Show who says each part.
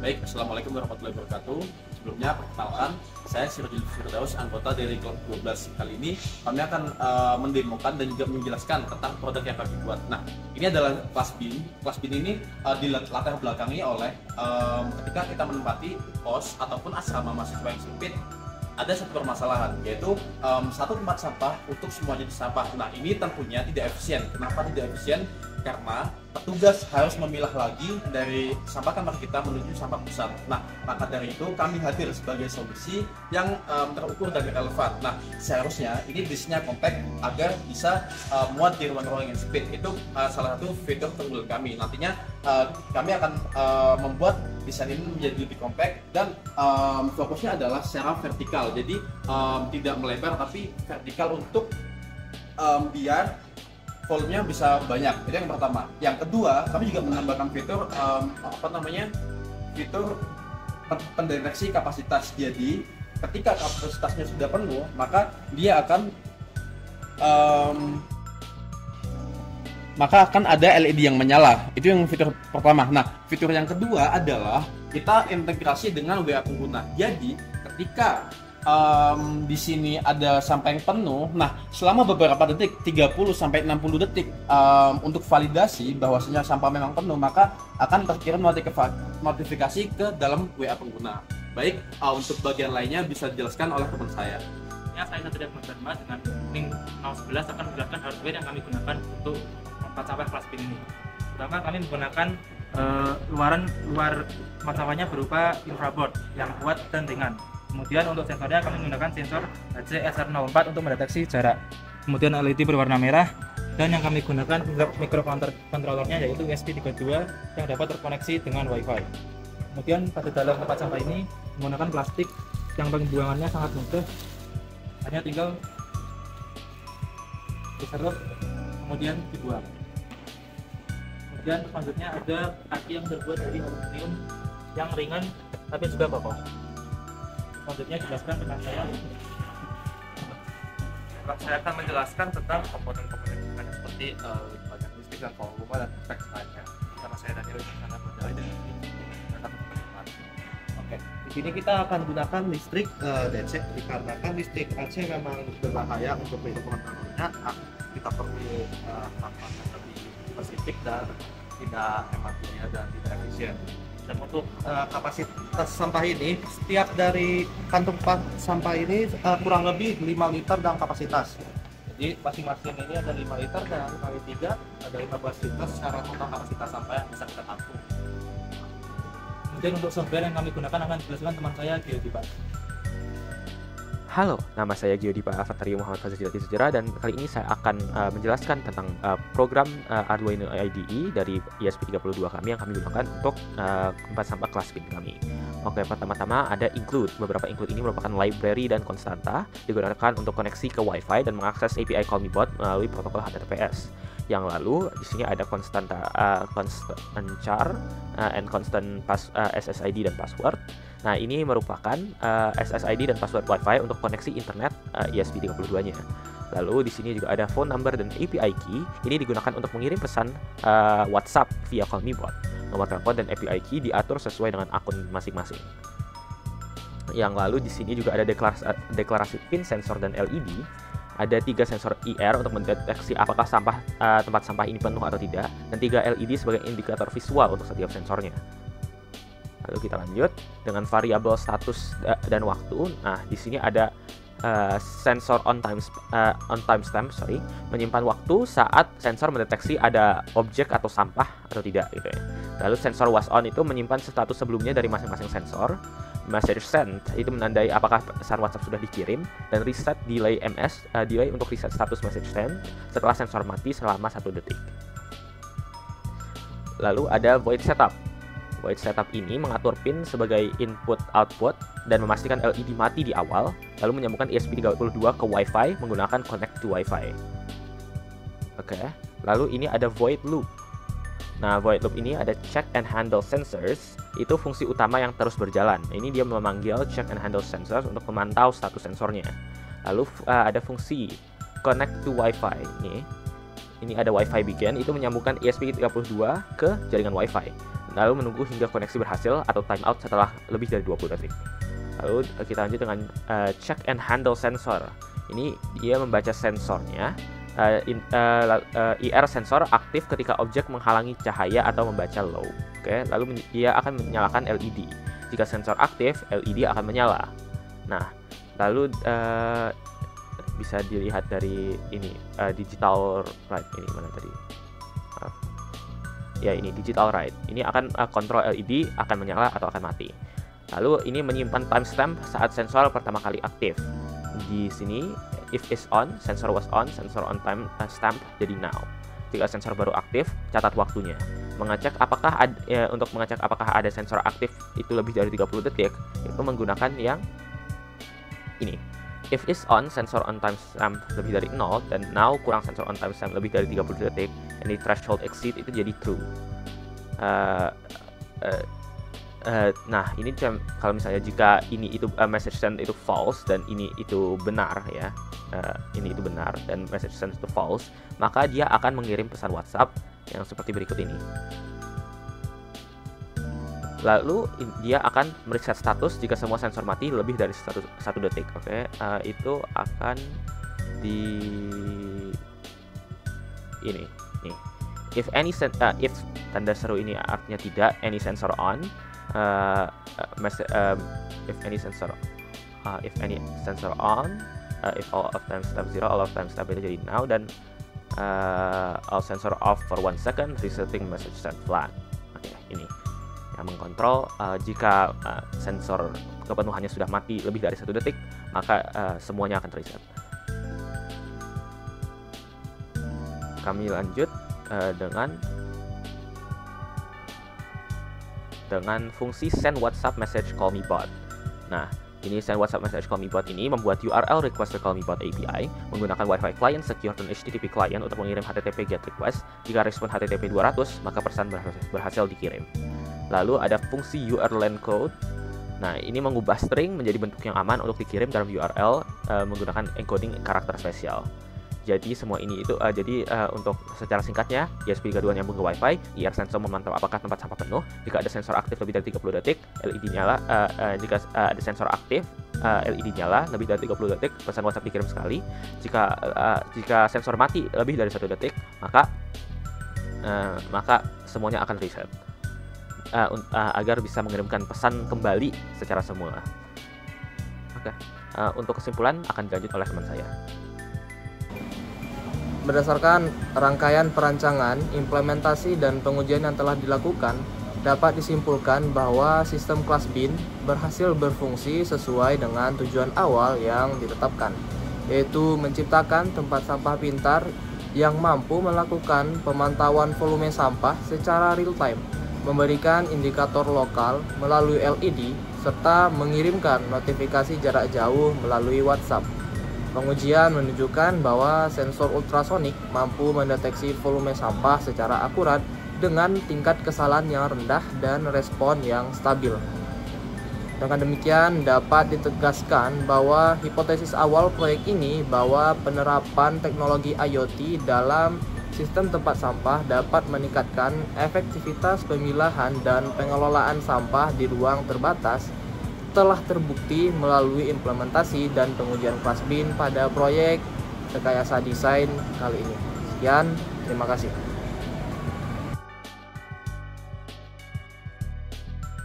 Speaker 1: Baik, Assalamualaikum warahmatullahi wabarakatuh. Sebelumnya, perkenalkan, saya Sirojul Firdaus, anggota dari kelompok 12. Kali ini kami akan mendemokan dan juga menjelaskan tentang produk yang kami buat. Nah, ini adalah kelas BIN. Kelas BIN ini dilatar belakangi oleh ketika kita menempati pos ataupun asrama mahasiswa yang sempit, ada satu permasalahan, yaitu satu tempat sampah untuk semua jenis sampah. Nah, ini tentunya tidak efisien. Kenapa tidak efisien? Karena petugas harus memilah lagi dari sampah kamar kita menuju sampah pusat. Nah, maka dari itu kami hadir sebagai solusi yang terukur dan relevan. Nah, seharusnya ini bisnya compact agar bisa muat di ruang-ruang yang sempit. Itu salah satu fitur terunggal kami. Nantinya kami akan membuat desain ini menjadi lebih compact dan fokusnya adalah secara vertikal. Jadi tidak melebar tapi vertikal untuk biar volumenya bisa banyak. Itu yang pertama. Yang kedua, kami juga menambahkan fitur fitur pendeteksi kapasitas. Jadi ketika kapasitasnya sudah penuh, maka dia akan ada LED yang menyala. Itu yang fitur pertama. Nah, fitur yang kedua adalah kita integrasi dengan WA pengguna. Jadi ketika di sini ada sampah yang penuh, nah selama beberapa detik, 30-60 detik untuk validasi bahwasanya sampah memang penuh, maka akan terkirim notifikasi ke dalam WA pengguna. Baik, untuk bagian lainnya bisa dijelaskan oleh teman saya.
Speaker 2: Ya, saya Satria Dharma dengan link 011 akan menjelaskan hardware yang kami gunakan untuk tempat sampah kelas BIN ini. Pertama, kami menggunakan luar tempat sampahnya berupa infraboard yang kuat dan ringan. Kemudian untuk sensornya kami menggunakan sensor HC-SR04 untuk mendeteksi jarak. Kemudian LED berwarna merah, dan yang kami gunakan microcontrollernya yaitu ESP32 yang dapat terkoneksi dengan WiFi. Kemudian pada dalam tempat sampah ini menggunakan plastik yang pembuangannya sangat mudah, hanya tinggal diserut kemudian dibuang. Kemudian selanjutnya ada kaki yang terbuat dari aluminium yang ringan tapi juga kokoh. Selanjutnya dijelaskan tentang
Speaker 3: saya akan menjelaskan tentang komponen-komponen yang seperti bagian listrik dan volume dan efek lainnya. Karena saya Daniel di sana berdalih dari
Speaker 4: Oke, di sini kita akan gunakan listrik DC dikarenakan listrik AC memang berbahaya untuk pengontrolannya. Kita perlu tambah lebih spesifik dan tidak hemat biaya dan tidak efisien. Dan untuk kapasitas sampah ini, setiap dari kantung sampah ini kurang lebih 5 liter dalam kapasitas. Jadi masing-masing ini ada 5 liter dan kali 3 ada 15 liter secara total kapasitas sampah yang bisa kita tampung.
Speaker 2: Kemudian untuk software yang kami gunakan akan dijelaskan teman saya Geodipa.
Speaker 5: Halo, nama saya Geodipa Avatarium Muhammad Fazil Jilati Sujera, dan kali ini saya akan menjelaskan tentang program Arduino IDE dari ESP32 kami yang kami gunakan untuk tempat sampah kelas BIN kami. Oke, pertama-tama ada include. Beberapa include ini merupakan library dan konstanta digunakan untuk koneksi ke WiFi dan mengakses API Call Me Bot melalui protokol HTTPS. Yang lalu di sini ada konstanta constant char and constant SSID dan password. Nah, ini merupakan SSID dan password WiFi untuk koneksi internet ESP32-nya. Lalu di sini juga ada phone number dan API key. Ini digunakan untuk mengirim pesan WhatsApp via Call Me Bot. Nomor telepon dan API key diatur sesuai dengan akun masing-masing. Yang lalu di sini juga ada deklarasi pin, sensor dan LED. Ada 3 sensor IR untuk mendeteksi apakah tempat sampah ini penuh atau tidak, dan 3 LED sebagai indikator visual untuk setiap sensornya. Lalu kita lanjut dengan variabel status dan waktu. Nah, di sini ada sensor on timestamp menyimpan waktu saat sensor mendeteksi ada objek atau sampah atau tidak gitu ya. Lalu sensor was on itu menyimpan status sebelumnya dari masing-masing sensor. Message sent itu menandai apakah pesan WhatsApp sudah dikirim, dan reset delay delay untuk reset status message sent setelah sensor mati selama 1 detik. Lalu ada void setup. Void setup ini mengatur pin sebagai input output dan memastikan LED mati di awal, lalu menyambungkan ESP32 ke WiFi menggunakan connect to WiFi. Oke, lalu ini ada void loop. Nah, void loop ini ada check and handle sensors. Itu fungsi utama yang terus berjalan. Ini dia memanggil check and handle sensors untuk memantau status sensornya. Lalu ada fungsi connect to WiFi. Ini ada WiFi begin, itu menyambungkan ESP32 ke jaringan WiFi. lalu menunggu hingga koneksi berhasil atau timeout setelah lebih dari 20 detik. Lalu kita lanjut dengan check and handle sensor. Ini dia membaca sensornya. IR sensor aktif ketika objek menghalangi cahaya atau membaca low. Oke, lalu dia akan menyalakan LED. Jika sensor aktif, LED akan menyala. Nah, lalu bisa dilihat dari ini digital right, ini mana tadi? Ya, ini digital right. Ini akan kontrol LED akan menyala atau akan mati. Lalu ini menyimpan timestamp saat sensor pertama kali aktif. Di sini if is on, sensor was on, sensor on time stamp jadi now. Jika sensor baru aktif, catat waktunya. Untuk mengecek apakah ada sensor aktif itu lebih dari 30 detik, itu menggunakan yang ini. If is on, sensor on time stamp lebih dari 0, dan now kurang sensor on time stamp lebih dari 30 detik, ini threshold exceed itu jadi true. Nah, ini kalau misalnya jika ini itu message send itu false dan ini itu benar ya, ini itu benar dan message send itu false, maka dia akan mengirim pesan WhatsApp yang seperti berikut ini. Lalu dia akan mereset status jika semua sensor mati lebih dari 1 detik. Oke, itu akan di ini nih. If tanda seru ini artinya tidak, any sensor on. If any sensor on, if all of timestamp 0, all of timestamp itu jadi now, dan all sensor off for 1 second, resetting message sent flag. Oke, ini yang mengkontrol jika sensor kepenuhannya sudah mati lebih dari 1 detik, maka semuanya akan reset. Kami lanjut dengan fungsi send WhatsApp message call me bot. Nah, ini send WhatsApp message call me bot ini membuat URL request to call me bot API menggunakan Wi-Fi client secure dan HTTP client untuk mengirim HTTP GET request. Jika respon HTTP 200, maka pesan berhasil dikirim. Lalu ada fungsi URL code. Nah, ini mengubah string menjadi bentuk yang aman untuk dikirim dalam URL menggunakan encoding karakter spesial. Jadi semua ini itu untuk secara singkatnya, ESP32 nyambung ke Wi-Fi, IR sensor memantau apakah tempat sampah penuh. Jika ada sensor aktif lebih dari 30 detik, LED nyala. Jika ada sensor aktif, LED nyala lebih dari 30 detik, pesan WhatsApp dikirim sekali. Jika sensor mati lebih dari 1 detik, maka semuanya akan reset agar bisa mengirimkan pesan kembali secara semula. Oke, untuk kesimpulan akan dilanjut oleh teman saya.
Speaker 6: Berdasarkan rangkaian perancangan, implementasi, dan pengujian yang telah dilakukan, dapat disimpulkan bahwa sistem kelas BIN berhasil berfungsi sesuai dengan tujuan awal yang ditetapkan, yaitu menciptakan tempat sampah pintar yang mampu melakukan pemantauan volume sampah secara real-time, memberikan indikator lokal melalui LED, serta mengirimkan notifikasi jarak jauh melalui WhatsApp. Pengujian menunjukkan bahwa sensor ultrasonik mampu mendeteksi volume sampah secara akurat dengan tingkat kesalahan yang rendah dan respon yang stabil. Dengan demikian, dapat ditegaskan bahwa hipotesis awal proyek ini bahwa penerapan teknologi IoT dalam sistem tempat sampah dapat meningkatkan efektivitas pemilahan dan pengelolaan sampah di ruang terbatas telah terbukti melalui implementasi dan pengujian kelas BIN pada proyek Rekayasa Desain kali ini. Sekian, terima kasih.